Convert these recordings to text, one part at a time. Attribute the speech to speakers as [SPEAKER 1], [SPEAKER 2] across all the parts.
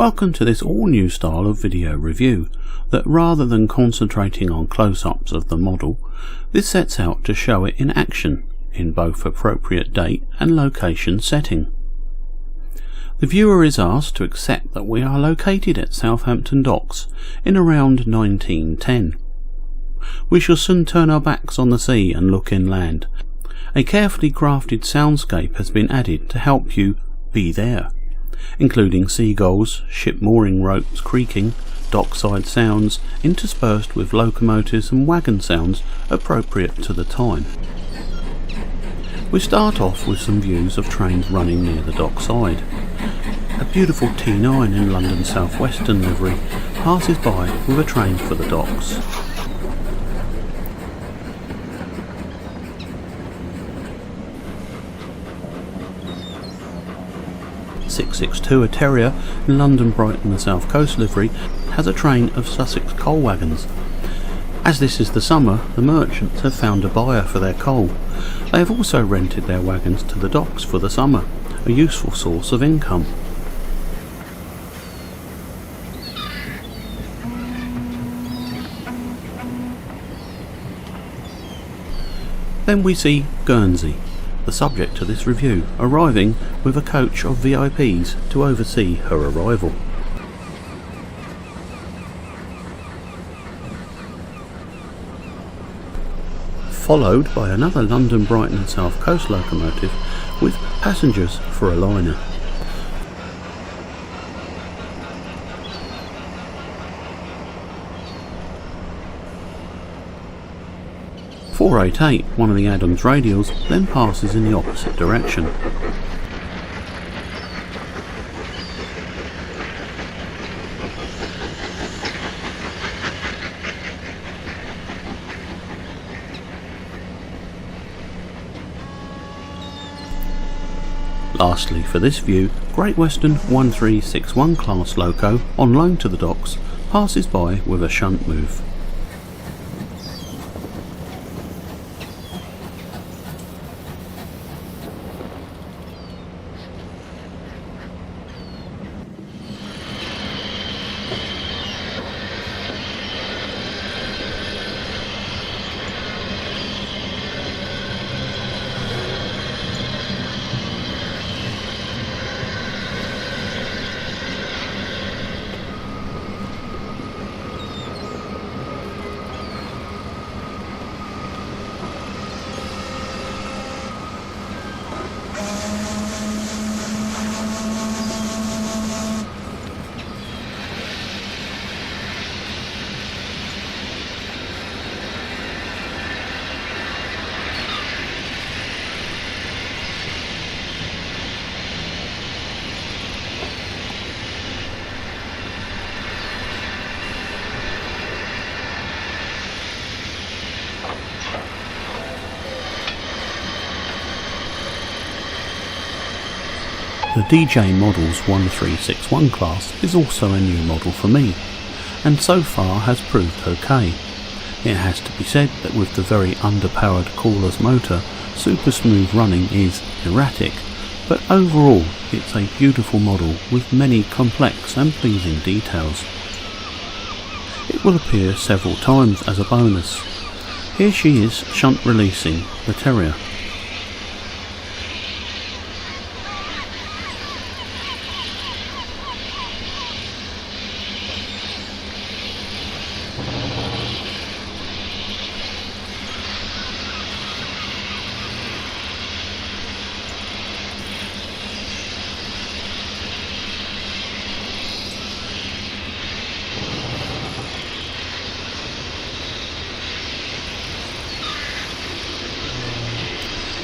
[SPEAKER 1] Welcome to this all new style of video review that, rather than concentrating on close-ups of the model, this sets out to show it in action in both appropriate date and location setting. The viewer is asked to accept that we are located at Southampton docks in around 1910. We shall soon turn our backs on the sea and look inland. A carefully crafted soundscape has been added to help you be there, including seagulls, ship mooring ropes creaking, dockside sounds, interspersed with locomotives and wagon sounds appropriate to the time. We start off with some views of trains running near the dockside. A beautiful T9 in London South Western livery passes by with a train for the docks. (662) a Terrier in London Brighton and South Coast livery has a train of Sussex coal wagons. As this is the summer, the merchants have found a buyer for their coal. They have also rented their wagons to the docks for the summer, a useful source of income. Then we see Guernsey, the subject of this review, arriving with a coach of VIPs to oversee her arrival. Followed by another London Brighton and South Coast locomotive with passengers for a liner. (488), one of the Adams Radials, then passes in the opposite direction. Lastly, for this view, Great Western 1361 class loco, on loan to the docks, passes by with a shunt move. The DJ Models 1361 class is also a new model for me, and so far has proved okay. It has to be said that with the very underpowered Cawler's motor, super smooth running is erratic, but overall it's a beautiful model with many complex and pleasing details. It will appear several times as a bonus. Here she is shunt releasing the Terrier.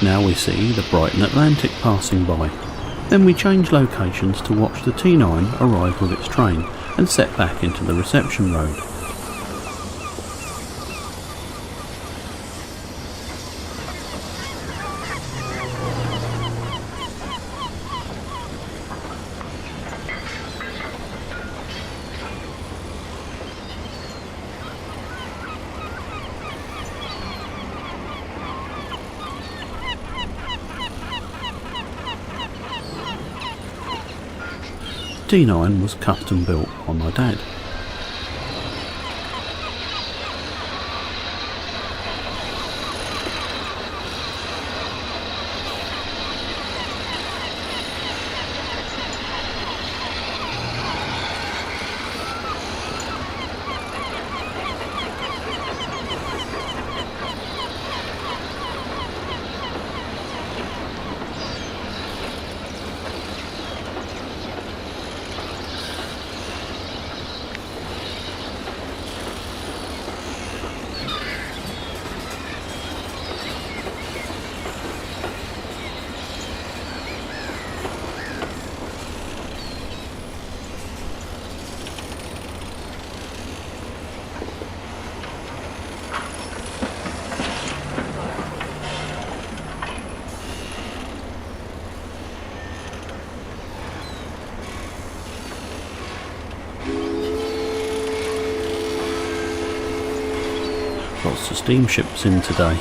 [SPEAKER 1] Now we see the Brighton Atlantic passing by. Then we change locations to watch the T9 arrive with its train and set back into the reception road. D9 was custom built by my dad. Lots of steamships in today.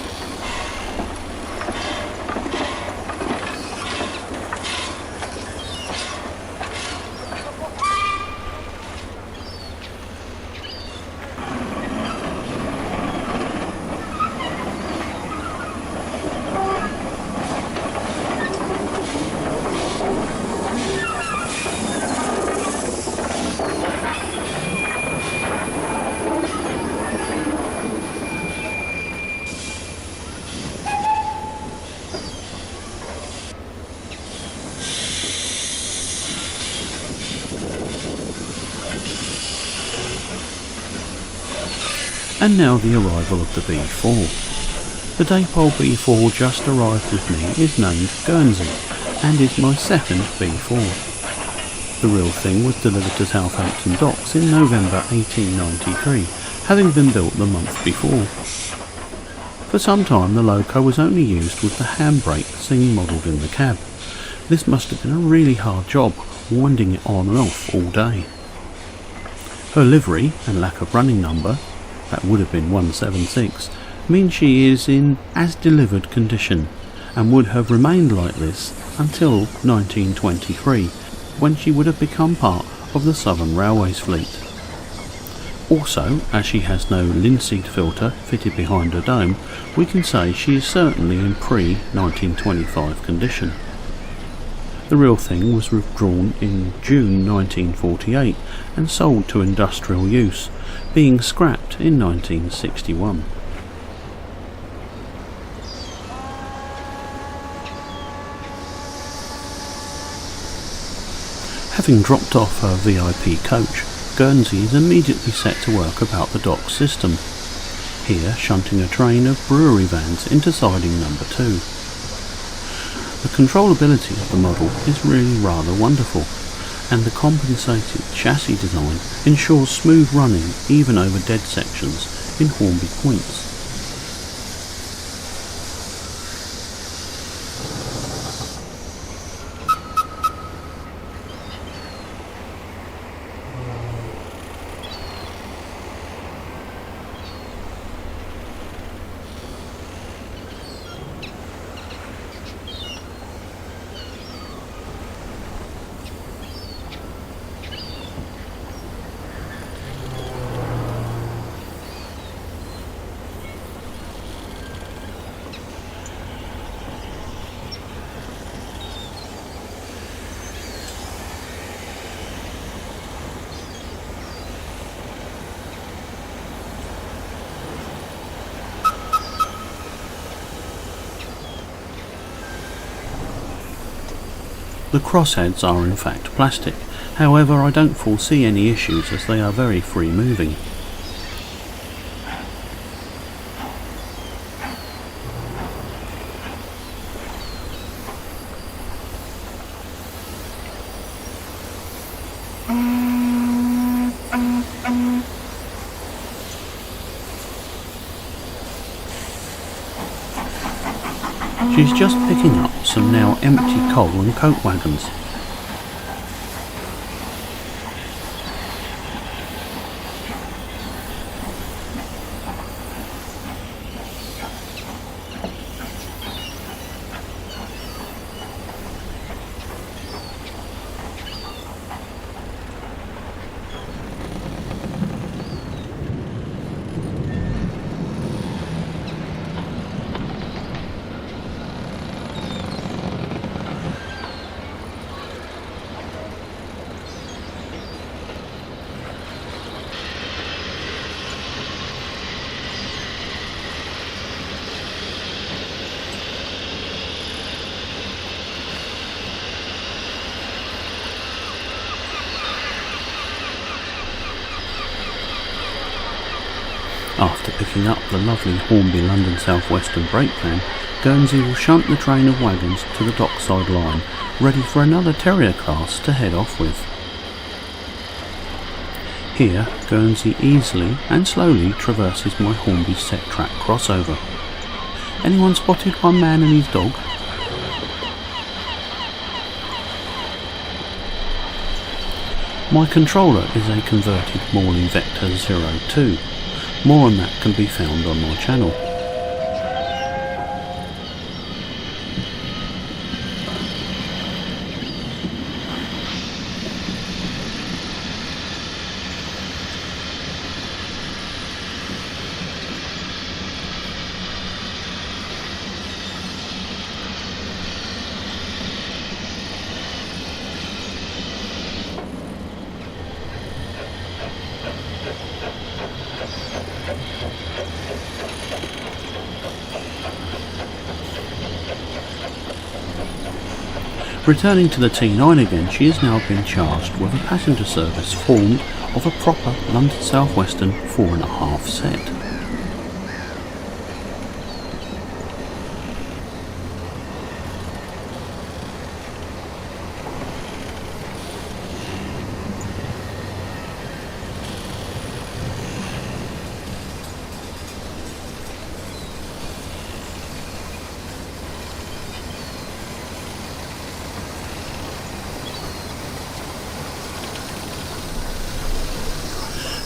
[SPEAKER 1] And now the arrival of the B4. The Dapol B4 just arrived with me is named Guernsey and is my second B4. The real thing was delivered to Southampton docks in November 1893, having been built the month before. For some time the Loco was only used with the handbrake seen modelled in the cab. This must have been a really hard job, winding it on and off all day. Her livery and lack of running number, that would have been 176, means she is in as delivered condition and would have remained like this until 1923, when she would have become part of the Southern Railways fleet. Also, as she has no linseed filter fitted behind her dome, we can say she is certainly in pre-1925 condition. The real thing was withdrawn in June 1948 and sold to industrial use, being scrapped in 1961. Having dropped off her VIP coach, Guernsey is immediately set to work about the dock system, here shunting a train of brewery vans into siding number 2. The controllability of the model is really rather wonderful, and the compensated chassis design ensures smooth running even over dead sections in Hornby points. The crossheads are in fact plastic, however I don't foresee any issues as they are very free moving. She's just picking up some now empty coal and coke wagons. After picking up the lovely Hornby London South Western brake plan, Guernsey will shunt the train of wagons to the Dockside line, ready for another Terrier class to head off with. Here, Guernsey easily and slowly traverses my Hornby set track crossover. Anyone spotted one man and his dog? My controller is a converted Morley Vector 02. More on that can be found on my channel. Returning to the T9 again, she has now been charged with a passenger service formed of a proper London South Western 4.5 set.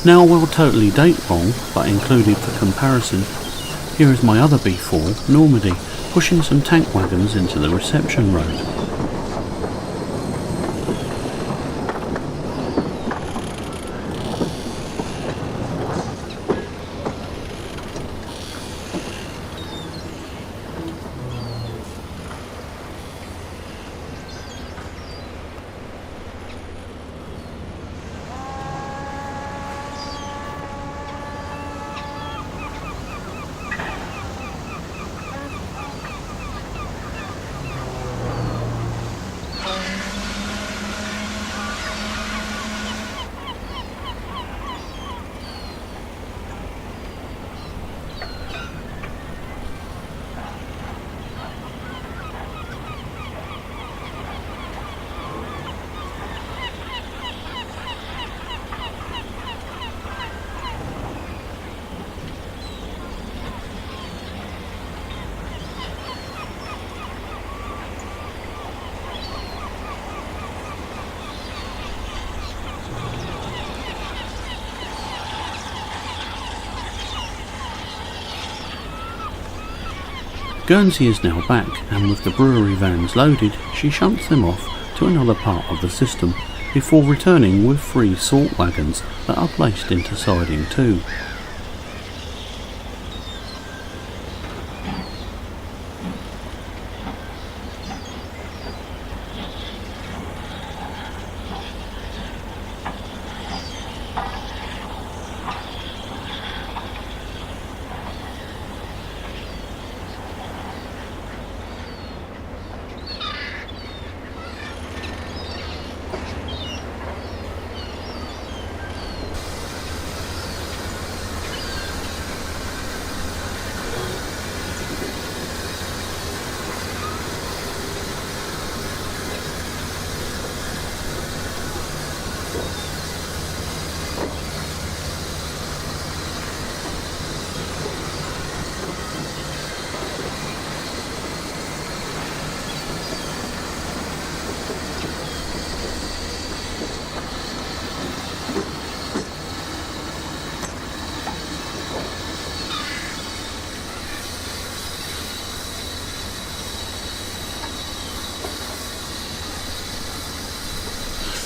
[SPEAKER 1] Now, while totally date wrong, but included for comparison, here is my other B4, Normandy, pushing some tank wagons into the reception road. Guernsey is now back, and with the brewery vans loaded, she shunts them off to another part of the system, before returning with 3 salt wagons that are placed into siding 2.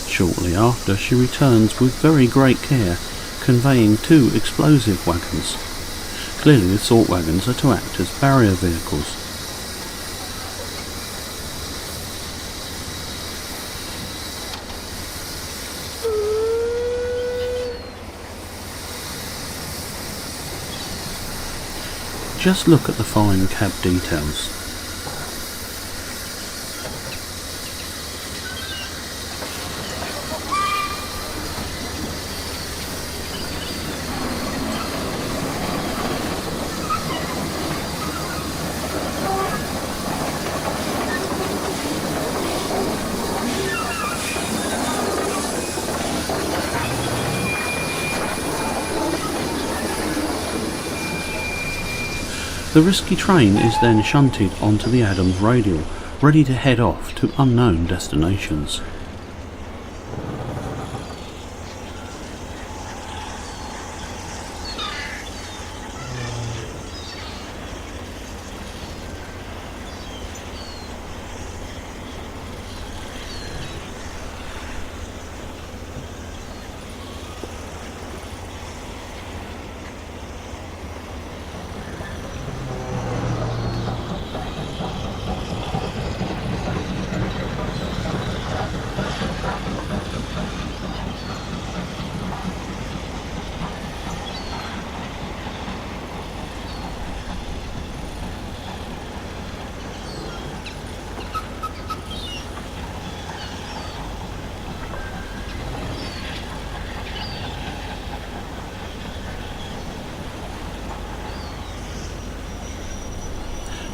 [SPEAKER 1] Shortly after, she returns with very great care, conveying 2 explosive wagons. Clearly the salt wagons are to act as barrier vehicles. Just look at the fine cab details. The risky train is then shunted onto the Adams Radial, ready to head off to unknown destinations.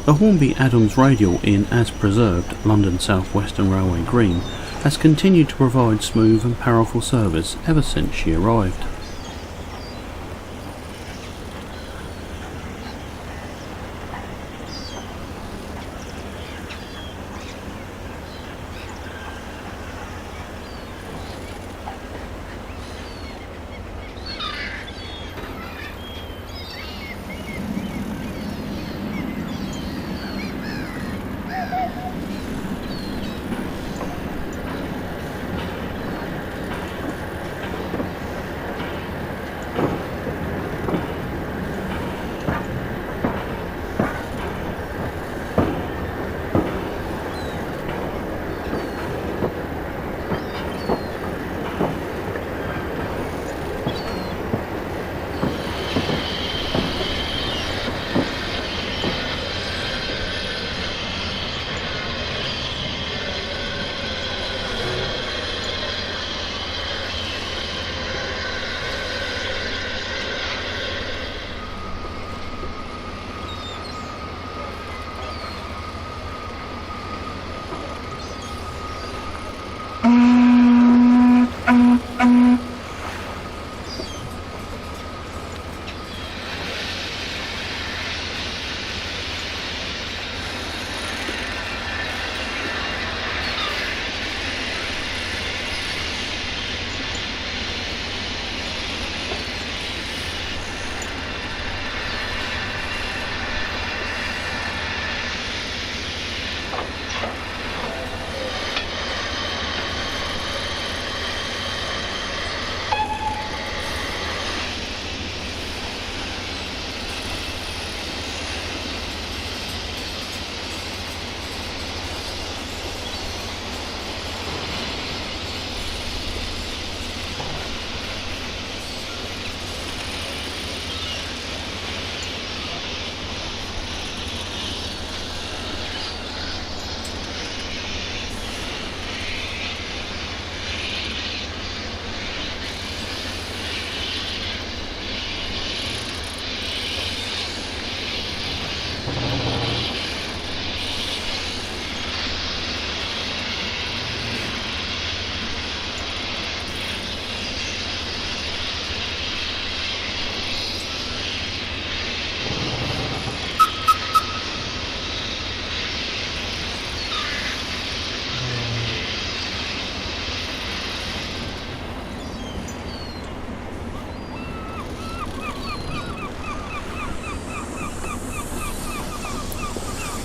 [SPEAKER 1] The Hornby Adams Radial in as preserved London South Western Railway Green has continued to provide smooth and powerful service ever since she arrived.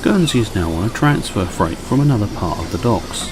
[SPEAKER 1] Guernsey is now on a transfer freight from another part of the docks.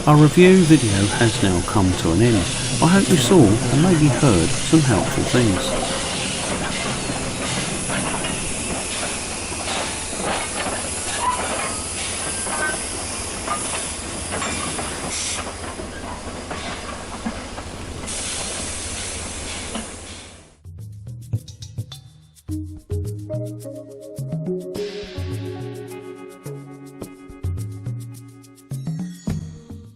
[SPEAKER 1] Our review video has now come to an end. I hope you saw and maybe heard some helpful things.